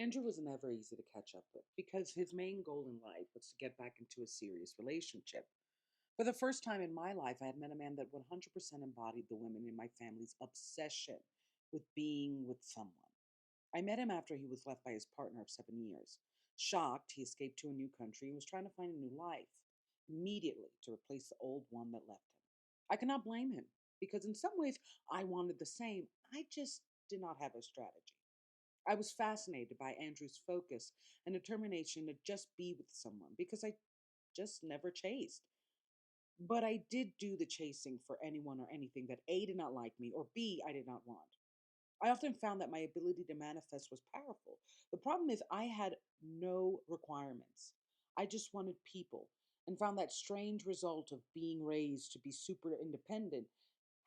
Andrew was never easy to catch up with because his main goal in life was to get back into a serious relationship. For the first time in my life, I had met a man that 100% embodied the women in my family's obsession with being with someone. I met him after he was left by his partner of 7 years. Shocked, he escaped to a new country and was trying to find a new life immediately to replace the old one that left him. I cannot blame him because, in some ways, I wanted the same. I just did not have a strategy. I was fascinated by Andrew's focus and determination to just be with someone because I just never chased. But I did do the chasing for anyone or anything that A, did not like me, or B, I did not want. I often found that my ability to manifest was powerful. The problem is, I had no requirements. I just wanted people and found that strange result of being raised to be super independent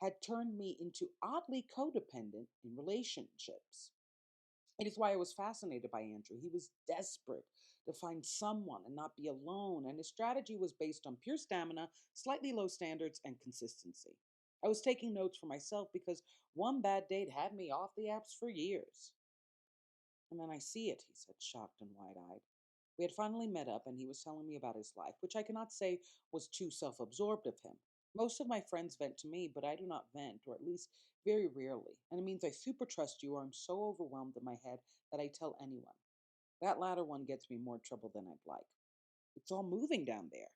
had turned me into oddly codependent in relationships. It is why I was fascinated by Andrew. He was desperate to find someone and not be alone, and his strategy was based on pure stamina, slightly low standards, and consistency. I was taking notes for myself because one bad date had me off the apps for years. And then I see it, he said, shocked and wide eyed. We had finally met up, and he was telling me about his life, which I cannot say was too self absorbed of him. Most of my friends vent to me, but I do not vent, or at least very rarely. And it means I super trust you, or I'm so overwhelmed in my head that I tell anyone. That latter one gets me more trouble than I'd like. It's all moving down there.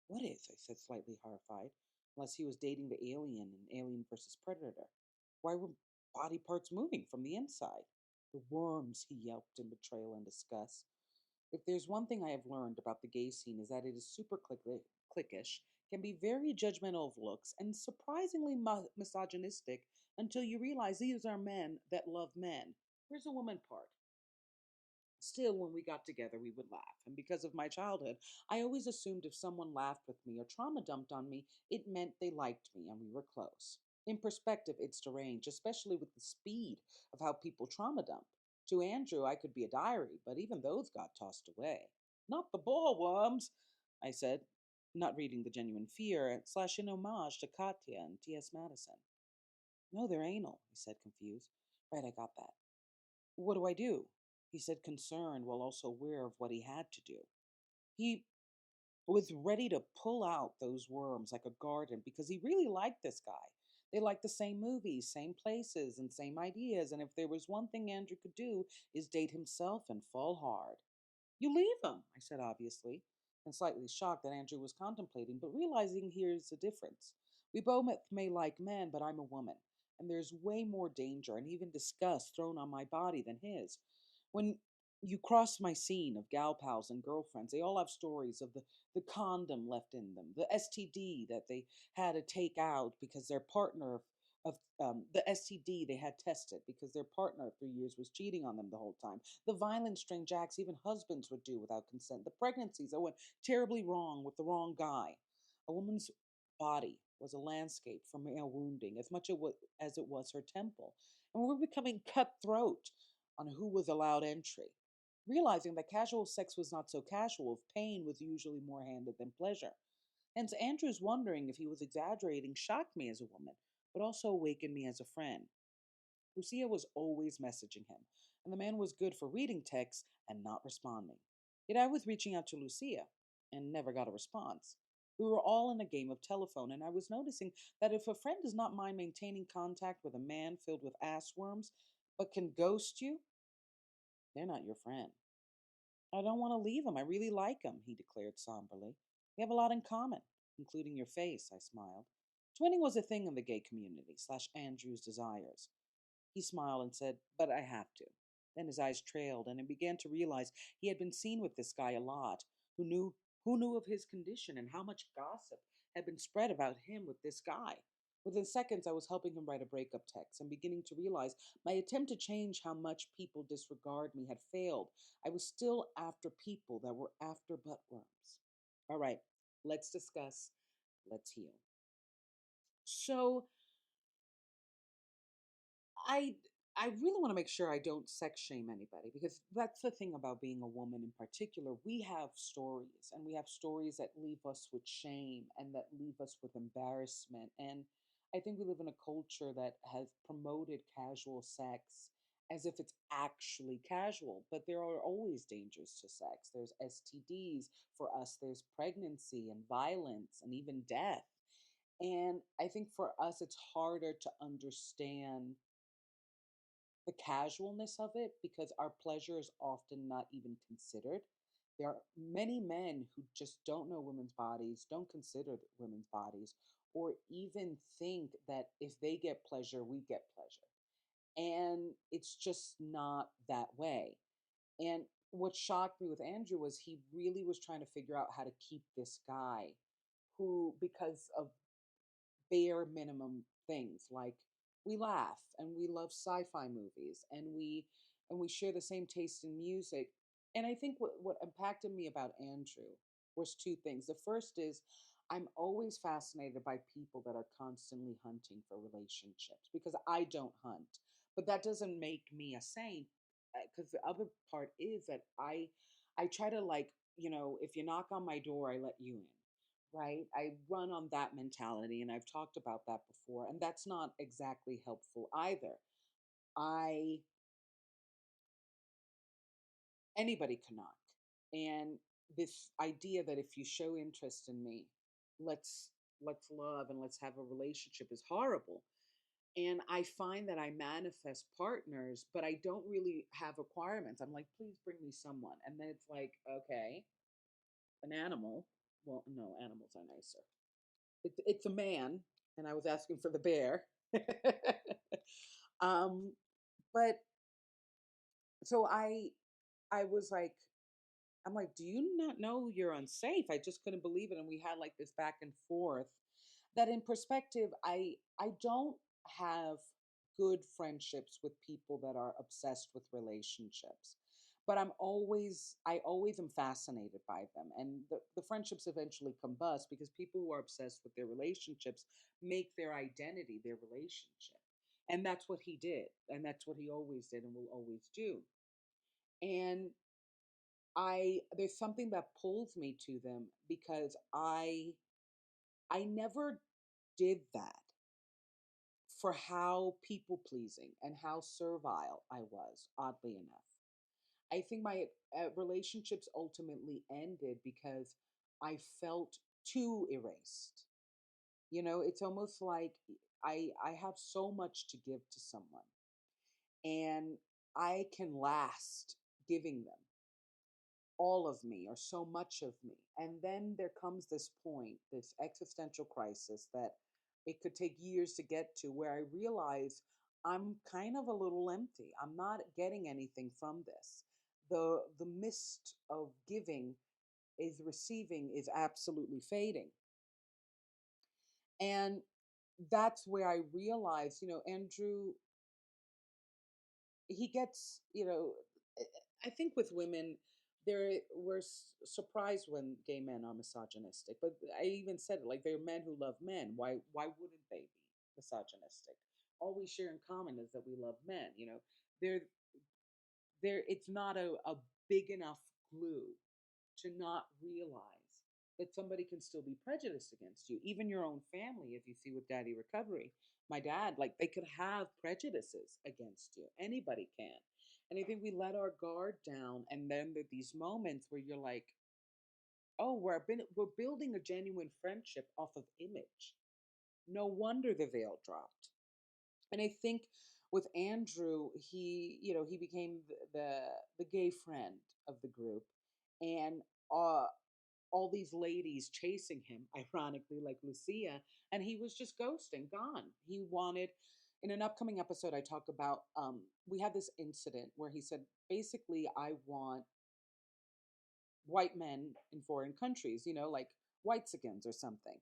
What is? I said, slightly horrified. Unless he was dating the alien in Alien versus Predator. Why were body parts moving from the inside? The worms, he yelped in betrayal and disgust. If there's one thing I have learned about the gay scene is that it is super cliquish, can be very judgmental of looks, and surprisingly misogynistic until you realize these are men that love men. Where's the woman part? Still, when we got together, we would laugh. And because of my childhood, I always assumed if someone laughed with me or trauma dumped on me, it meant they liked me and we were close. In perspective, it's deranged, especially with the speed of how people trauma dump. To Andrew, I could be a diary, but even those got tossed away. Not the ball worms, I said, not reading the genuine fear, slash in homage to Katya and T.S. Madison. No, they're anal, he said, confused. Right, I got that. What do I do? He said, concerned while also aware of what he had to do. He was ready to pull out those worms like a garden because he really liked this guy. They liked the same movies, same places, and same ideas. And if there was one thing Andrew could do, is date himself and fall hard. You leave him, I said obviously, and slightly shocked that Andrew was contemplating, but realizing here's the difference. We both may like men, but I'm a woman, and there's way more danger and even disgust thrown on my body than his. When you cross my scene of gal pals and girlfriends, they all have stories of the condom left in them, the STD that they had to take out because their partner of the STD they had tested because their partner of 3 years was cheating on them the whole time. The violent strange acts even husbands would do without consent. The pregnancies that went terribly wrong with the wrong guy. A woman's body was a landscape for male wounding as it was her temple. And we were becoming cutthroat on who was allowed entry. Realizing that casual sex was not so casual, if pain was usually more handed than pleasure. Hence, Andrew's wondering if he was exaggerating shocked me as a woman, but also awakened me as a friend. Lucia was always messaging him, and the man was good for reading texts and not responding. Yet I was reaching out to Lucia and never got a response. We were all in a game of telephone, and I was noticing that if a friend does not mind maintaining contact with a man filled with ass worms, but can ghost you, they're not your friend. I don't want to leave him. I really like him, he declared somberly. We have a lot in common, including your face, I smiled. Twinning was a thing in the gay community, slash Andrew's desires. He smiled and said, but I have to. Then his eyes trailed, and I began to realize he had been seen with this guy a lot, who knew who knew of his condition and how much gossip had been spread about him with this guy. Within seconds, I was helping him write a breakup text and beginning to realize my attempt to change how much people disregard me had failed. I was still after people that were after buttworms. All right, let's discuss. Let's heal. So, I I really want to make sure I don't sex shame anybody because that's the thing about being a woman in particular. We have stories and we have stories that leave us with shame and that leave us with embarrassment. And I think we live in a culture that has promoted casual sex as if it's actually casual, but there are always dangers to sex. There's STDs for us, there's pregnancy and violence and even death. And I think for us, it's harder to understand the casualness of it because our pleasure is often not even considered. There are many men who just don't know women's bodies, don't consider women's bodies, or even think that if they get pleasure, we get pleasure. And it's just not that way. And what shocked me with Andrew was he really was trying to figure out how to keep this guy who, because of bare minimum things like we laugh and we love sci-fi movies and we share the same taste in music. And I think what impacted me about Andrew was two things. The first is I'm always fascinated by people that are constantly hunting for relationships because I don't hunt, but that doesn't make me a saint. Because the other part is that I try to, like, if you knock on my door, I let you in, right? I run on that mentality, and I've talked about that before, and that's not exactly helpful either. I Anybody can knock, and this idea that if you show interest in me, let's let's love and let's have a relationship is horrible. And I find that I manifest partners, but I don't really have requirements. I'm like, please bring me someone, and then it's like, okay, an animal. Well, no, animals are nicer. It's a man, and I was asking for the bear. um, but so I was like, I'm like, do you not know you're unsafe? I just couldn't believe it, and we had like this back and forth. That in perspective, I don't have good friendships with people that are obsessed with relationships. But I always am fascinated by them. And the friendships eventually combust because people who are obsessed with their relationships make their identity their relationship. And that's what he did. And that's what he always did and will always do. And there's something that pulls me to them because I never did that for how people pleasing and how servile I was, oddly enough. I think my relationships ultimately ended because I felt too erased. It's almost like I have so much to give to someone, and I can last giving them all of me or so much of me. And then there comes this point, this existential crisis that it could take years to get to, where I realize I'm kind of a little empty. I'm not getting anything from this. The mist of giving is receiving is absolutely fading. And that's where I realize, Andrew, he gets, I think with women, we're surprised when gay men are misogynistic. But I even said it, like, they're men who love men. Why wouldn't they be misogynistic? All we share in common is that we love men. They're it's not a big enough glue to not realize that somebody can still be prejudiced against you, even your own family. If you see with Daddy Recovery, my dad, like, they could have prejudices against you. Anybody can. And I think we let our guard down, and then there are these moments where you're like, oh, we're building a genuine friendship off of image. No wonder the veil dropped. And I think with Andrew, he became the gay friend of the group, and uh, all these ladies chasing him, ironically, like Lucia, and he was just ghosting, gone. He wanted, in an upcoming episode, I talk about, we had this incident where he said, basically, I want white men in foreign countries, like whitesicans or something.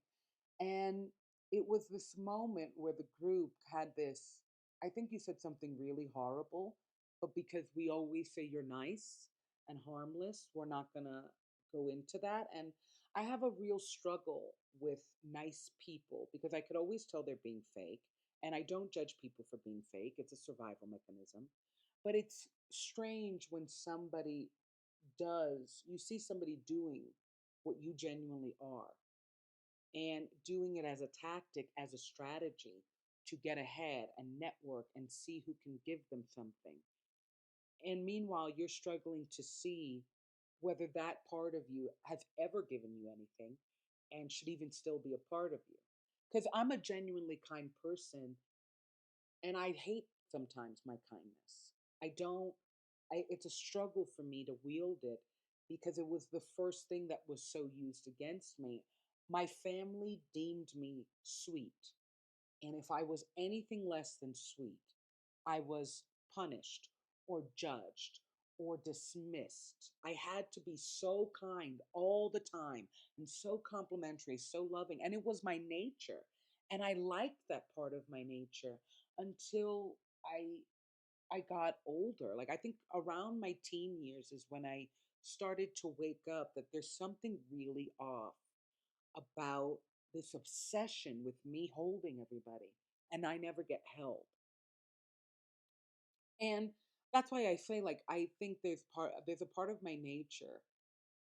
And it was this moment where the group had this, I think you said something really horrible, but because we always say you're nice and harmless, we're not going to go into that. And I have a real struggle with nice people because I could always tell they're being fake. And I don't judge people for being fake, it's a survival mechanism. But it's strange when you see somebody doing what you genuinely are and doing it as a tactic, as a strategy to get ahead and network and see who can give them something. And meanwhile, you're struggling to see whether that part of you has ever given you anything and should even still be a part of you. Because I'm a genuinely kind person, and I hate sometimes my kindness. I don't, it's a struggle for me to wield it because it was the first thing that was so used against me. My family deemed me sweet. And if I was anything less than sweet, I was punished or judged or dismissed. I had to be so kind all the time and so complimentary, so loving. And it was my nature. And I liked that part of my nature until I got older. Like I think around my teen years is when I started to wake up that there's something really off about this obsession with me holding everybody and I never get held. And that's why I say like I think there's a part of my nature,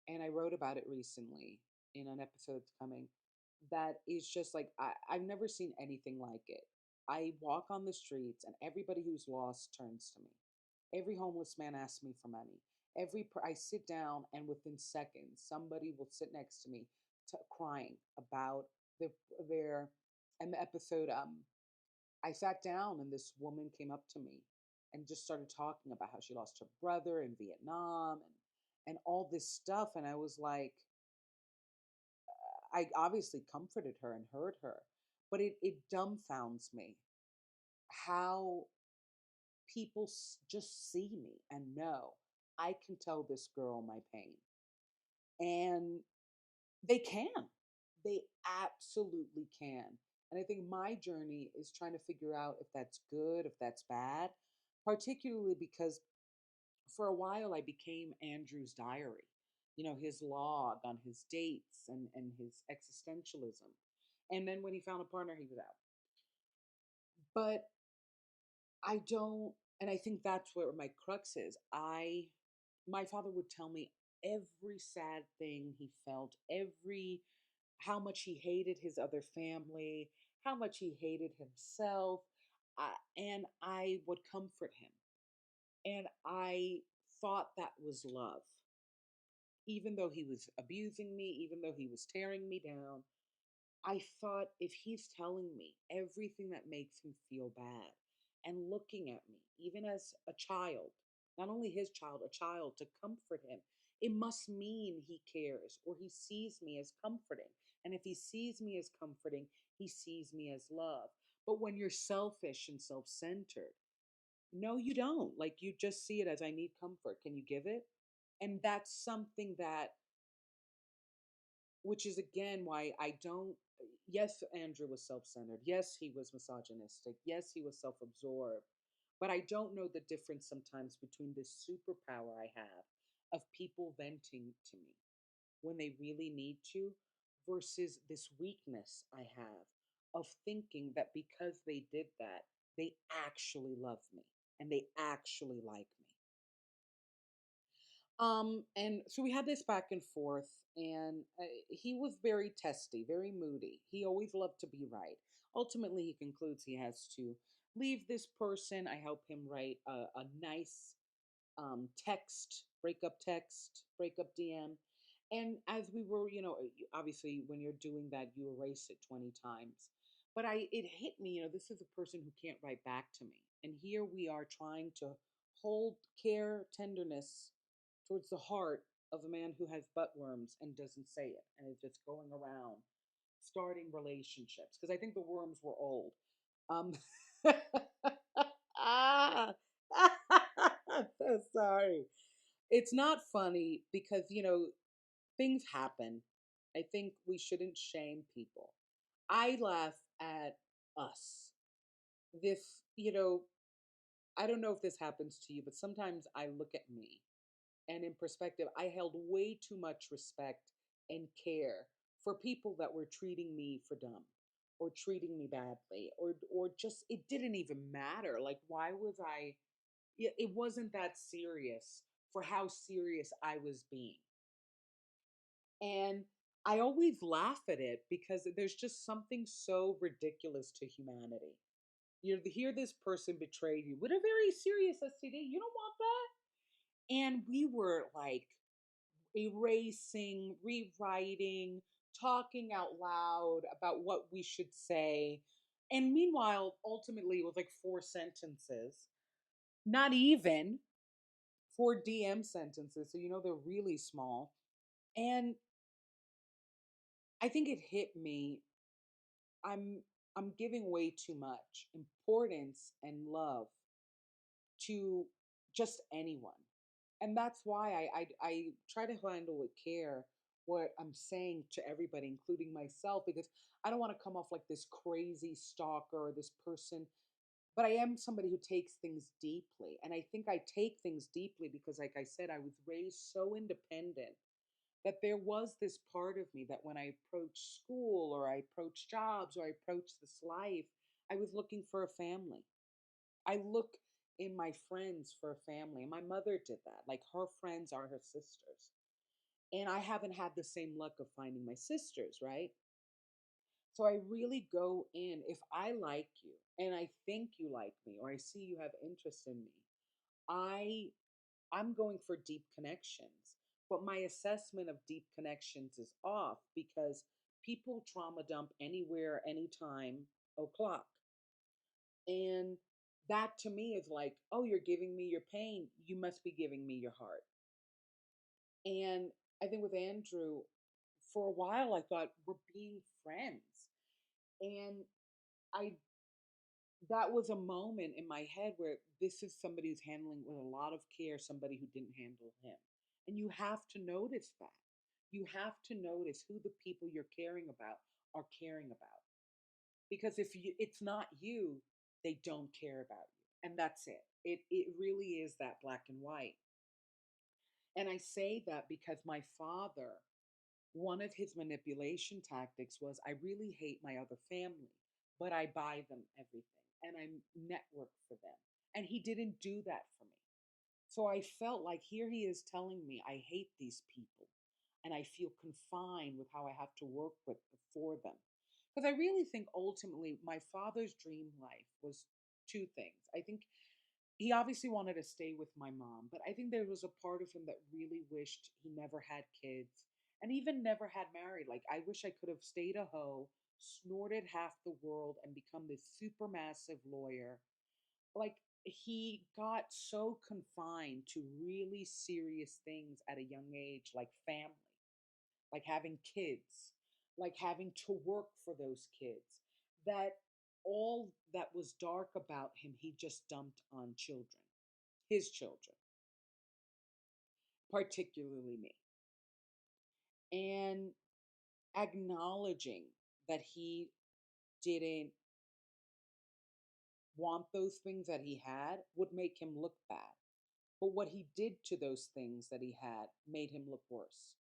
and I wrote about it recently in an episode that's coming, that is just like I've never seen anything like it. I walk on the streets and everybody who's lost turns to me. Every homeless man asks me for money. I sit down and within seconds somebody will sit next to me crying about the, their an episode. I sat down and this woman came up to me and just started talking about how she lost her brother in Vietnam and all this stuff. And I was like, I obviously comforted her and heard her, but it dumbfounds me how people just see me and know I can tell this girl my pain. And they can. They absolutely can. And I think my journey is trying to figure out if that's good, if that's bad, particularly because for a while I became Andrew's diary, his log on his dates and his existentialism. And then when he found a partner, he was out. But I don't, and I think that's where my crux is. My father would tell me every sad thing he felt, how much he hated his other family, how much he hated himself. And I would comfort him. And I thought that was love. Even though he was abusing me, even though he was tearing me down, I thought if he's telling me everything that makes him feel bad and looking at me, even as a child, not only his child, a child to comfort him, it must mean he cares or he sees me as comforting. And if he sees me as comforting, he sees me as love. But when you're selfish and self centered, no, you don't. Like you just see it as I need comfort. Can you give it? And that's something that, which is again why I don't. Yes, Andrew was self centered. Yes, he was misogynistic. Yes, he was self absorbed. But I don't know the difference sometimes between this superpower I have of people venting to me when they really need to versus this weakness I have of thinking that because they did that, they actually love me and they actually like me. And so we had this back and forth, and he was very testy, very moody. He always loved to be right. Ultimately, he concludes he has to leave this person. I help him write a nice text, breakup DM. And as we were, obviously when you're doing that, you erase it 20 times. But it hit me, this is a person who can't write back to me. And here we are trying to hold care, tenderness towards the heart of a man who has butt worms and doesn't say it and is just going around starting relationships. Because I think the worms were old. Um, ah, I'm so sorry. It's not funny because, things happen. I think we shouldn't shame people. I laugh at us. This, I don't know if this happens to you, but sometimes I look at me and in perspective, I held way too much respect and care for people that were treating me for dumb or treating me badly or just it didn't even matter. Like why was I it wasn't that serious for how serious I was being. And I always laugh at it because there's just something so ridiculous to humanity. You hear this person betrayed you with a very serious STD. You don't want that. And we were like erasing, rewriting, talking out loud about what we should say. And meanwhile, ultimately, it was like four sentences, not even four DM sentences. So, they're really small. And I think it hit me. I'm I'm giving way too much importance and love to just anyone. And that's why I try to handle with care what I'm saying to everybody, including myself, because I don't want to come off like this crazy stalker or this person, but I am somebody who takes things deeply. And I think I take things deeply because, like I said, I was raised so independent that there was this part of me that when I approached school or I approached jobs or I approached this life, I was looking for a family. I look in my friends for a family. And my mother did that. Like her friends are her sisters. And I haven't had the same luck of finding my sisters, right? So I really go in, if I like you and I think you like me or I see you have interest in me, I I'm going for deep connections. But my assessment of deep connections is off because people trauma dump anywhere, anytime, o'clock. And that to me is like, oh, you're giving me your pain. You must be giving me your heart. And I think with Andrew, for a while, I thought we're being friends. And I, that was a moment in my head where this is somebody who's handling with a lot of care somebody who didn't handle him. And you have to notice that. You have to notice who the people you're caring about are caring about. Because if it's not you, they don't care about you. And that's it. It really is that black and white. And I say that because my father, one of his manipulation tactics was I really hate my other family, but I buy them everything and I network for them. And he didn't do that for me. So I felt like here he is telling me I hate these people and I feel confined with how I have to work with for them. Because I really think ultimately my father's dream life was two things. I think he obviously wanted to stay with my mom, but I think there was a part of him that really wished he never had kids and even never had married. Like, I wish I could have stayed a hoe, snorted half the world, and become this supermassive lawyer. Like, he got so confined to really serious things at a young age, like family, like having kids, like having to work for those kids, that all that was dark about him, he just dumped on children, his children, particularly me. And acknowledging that he didn't want those things that he had would make him look bad. But what he did to those things that he had made him look worse.